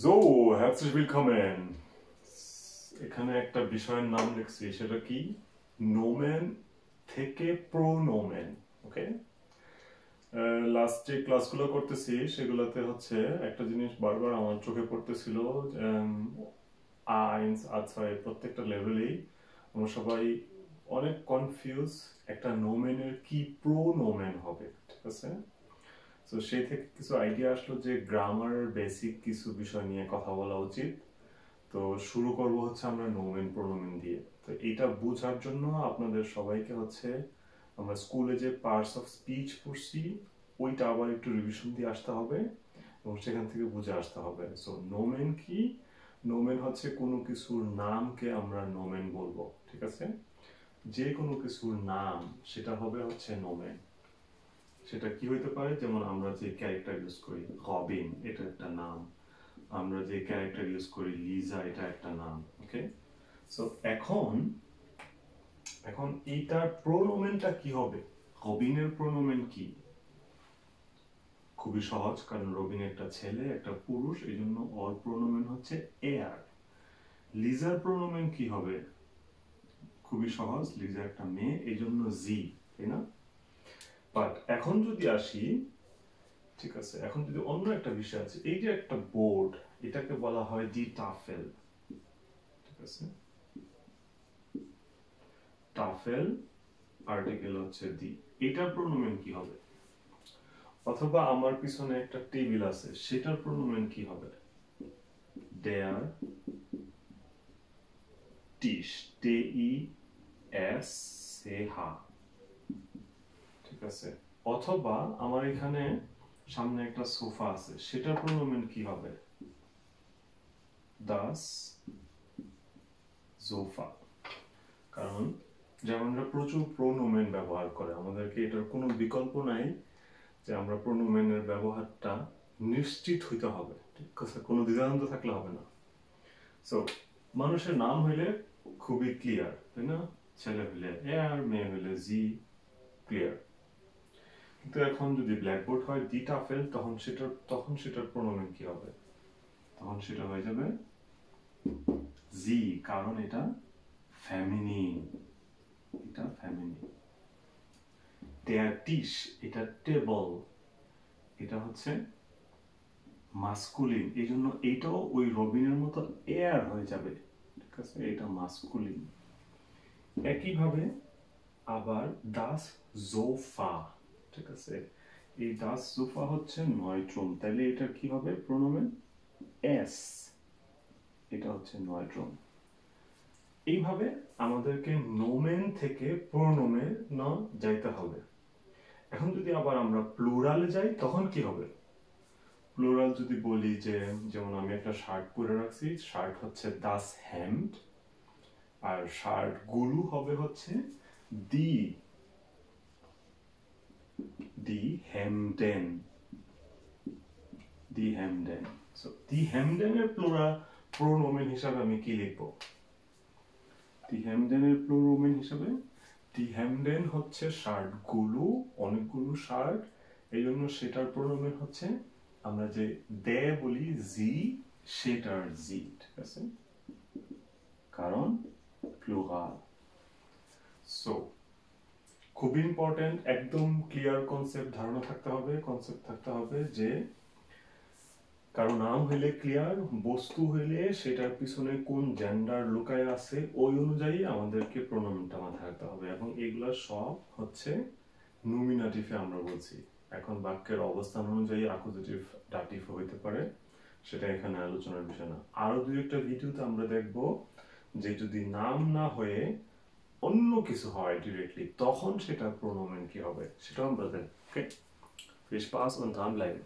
So, herzlich willkommen. এখানে একটা বিষয়ের নাম লিখছি, সেটা কি? নোমেন থেকে প্রোনোমেন। ওকে, লাস্ট যে ক্লাসগুলো করতেছি সেগুলোতে হচ্ছে একটা জিনিস বারবার আমার চোখে পড়তেছিল। আইনস আছয় প্রত্যেকটা লেভেলেই আমরা সবাই অনেক কনফিউজ, একটা নোমেনের কি প্রোনোমেন হবে, ঠিক আছে? তো সেই থেকে কিছু আইডিয়া আসলো যে গ্রামারের বেসিক কিছু বিষয় নিয়ে কথা বলা উচিত। তো শুরু করব হচ্ছে আমরা নোমেন প্রোনোমেন দিয়ে। তো এটা বোঝার জন্য আপনাদের সবাইকে হচ্ছে আমরা স্কুলে যে পার্টস অফ স্পিচ পড়ছি ওইটা আবার একটু রিভিশন দিয়ে আসতে হবে এবং সেখান থেকে বুঝে আসতে হবে। সো নোমেন কি? নোমেন হচ্ছে কোনো কিছুর নামকে আমরা নোমেন বলবো, ঠিক আছে? যে কোনো কিছুর নাম সেটা হবে হচ্ছে নোমেন। সেটা কি হইতে পারে? যেমন আমরা যে ক্যারেক্টার ইউজ করি, রবিন, এটা একটা নাম। আমরা যে ক্যারেক্টার ইউজ করি, লিজা, এটা একটা নাম। ওকে, সো এখন এইটার প্রোনোমেনটা কি হবে? রবিনের প্রোনোমেন কি? খুবই সহজ, কারণ রবিন একটা ছেলে, একটা পুরুষ, এই জন্য অল প্রোনোমেন হচ্ছে এয়ার। লিজার প্রোনোমেন কি হবে? খুবই সহজ, লিজা একটা মেয়ে, এই জন্য জি, তাই না? বাট এখন যদি আসি, ঠিক আছে, এখন যদি অন্য একটা বিষয় আছে, এই যে একটা বোর্ড, এটাকে বলা হয় দি টাফেল, ঠিক আছে? টাফেল আর্টিকেল হচ্ছে দি, এটার প্রোনোমেন কি হবে? অথবা আমার পিছনে একটা টেবিল আছে, সেটার প্রোনোমেন কি হবে? দেয়ার টিশ, টে ই এস সে হা, ঠিক আছে? অথবা আমার এখানে সামনে একটা সোফা আছে, সেটার প্রোনোমেন কি হবে? দাস সোফা। কারণ যেমনরা প্রচুর প্রোনোমেন ব্যবহার করে, আমাদেরকে এটার কোনো বিকল্প নাই যে আমরা প্রোনোমেনের ব্যবহারটা নিশ্চিত হইতে হবে, ঠিক আছে? কোনো দ্বিধাদ্বন্দ্ব থাকলে হবে না। সো মানুষের নাম হইলে খুবই ক্লিয়ার, তাই না? ছেলে হইলে এয়ার, মেয়ে হইলে জি, ক্লিয়ার। কিন্তু এখন যদি ব্ল্যাকবোর্ড হয় দি টাফেল, তখন সেটার প্রোনোমেন কি হবে? তখন সেটা হয়ে যাবে জি, কারণ এটা ফেমিনিন, এটা ফেমিনিন। দেয়ার টিশ, এটা টেবল, এটা হচ্ছে মাস্কুলিন, এই জন্য এইটাও ওই রবিনের মতো এয়ার হয়ে যাবে, ঠিক আছে? এটা মাস্কুলিন। একইভাবে আবার দাস জোফা, ঠিক আছে? এই দাস জোফা হচ্ছে নয়ট্রন, তাহলে এটা কি হবে প্রোনোমেন? এস, এটা হচ্ছে নয়ট্রন। এইভাবে আমাদেরকে নোমেন থেকে প্রোনোমেন না যাইতে হবে। এখন যদি আবার আমরা প্লুরালে যাই, তখন কি হবে? প্লুরাল যদি বলি যে, যেমন আমি একটা শার্ট পরে রাখছি, শার্ট হচ্ছে দাস হ্যামড, আর শার্ট গুলো হবে হচ্ছে দি দি হ্যামডেন, দি হ্যামডেন। সো দি হ্যামডেনের প্রোনোমেন হিসাবে আমি কি লিখবো? দি হ্যামডেনের প্রোনোমেন হিসাবে দি হ্যামডেন হচ্ছে শার্ট গুলো, অনেকগুলো শার্ট, এই জন্য সেটার প্রোনোমেন হচ্ছে আমরা যে দে বলি জি, সেটার জি, ঠিক আছে? কারণ প্লুরাল। সো খুব ইম্পর্টেন্ট, একদম ক্লিয়ার কনসেপ্ট ধারণা থাকতে হবে, কনসেপ্ট থাকতে হবে যে কারো নাম হইলে ক্লিয়ার, বস্তু হইলে সেটার পিছনে কোন জেন্ডার লুকায় আছে ওই অনুযায়ী আমাদেরকে প্রোনোমেনটা মাথায় রাখতে হবে, এবং এগুলা সব হচ্ছে নমিনাটিভে আমরা বলছি। এখন বাক্যের অবস্থান অনুযায়ী অ্যাকুজেটিভ ডাটিভ হইতে পারে, সেটা এখানে আলোচনার বিষয় না। আরো দুই একটা ভিডিওতে আমরা দেখব যে যদি নাম না হয়ে অন্য কিছু হয় ডিরেক্টলি, তখন সেটা প্রোনোমেন কি হবে সেটাও আমরা দেখব। ওকে, viel Spaß und dranbleiben.